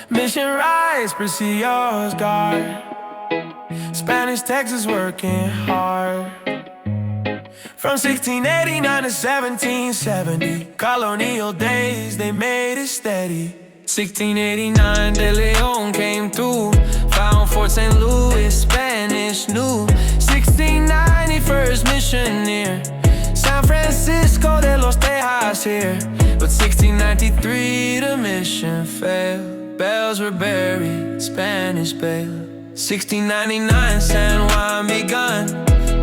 Mission rise, presidios guard. Spanish Texas working hard. From 1689 to 1770, colonial days, they made it steady. 1689, de León came through, found Fort St. Louis, Spanish knew. 1690, first missioneer, San Francisco de los Tejas here. But 1693, the mission failed. Bells were buried, Spanish bail. 1699, San Juan begun,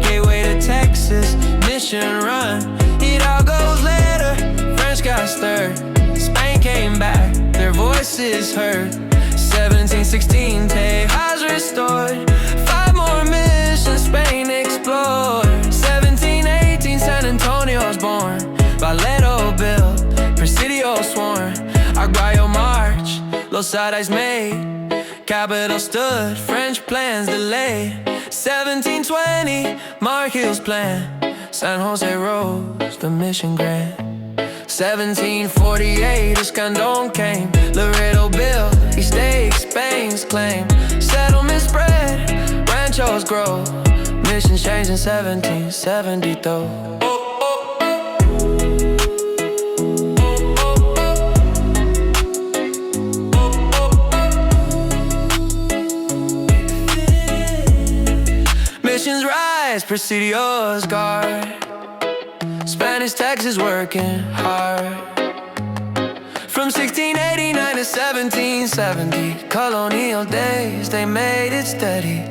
gateway to Texas, mission run. Hidalgo's later, French got stirred, Spain came back, their voices heard. 1716, Tejas restored, 5 more missions Spain explored. 1718, San Antonio's born, Valero built, Presidio sworn. Aguayo march, Los Aires made, capital stood, French plans delayed. 1720, Marquil's plan, San José rose, the mission grand. 1748, Escandón came, Laredo built, he staked Spain's claim. Settlement spread, ranchos grow, missions changed in 1770 though. Missions rise, presidios guard. Spanish Texas working hard. From 1689 to 1770, colonial days, they made it steady.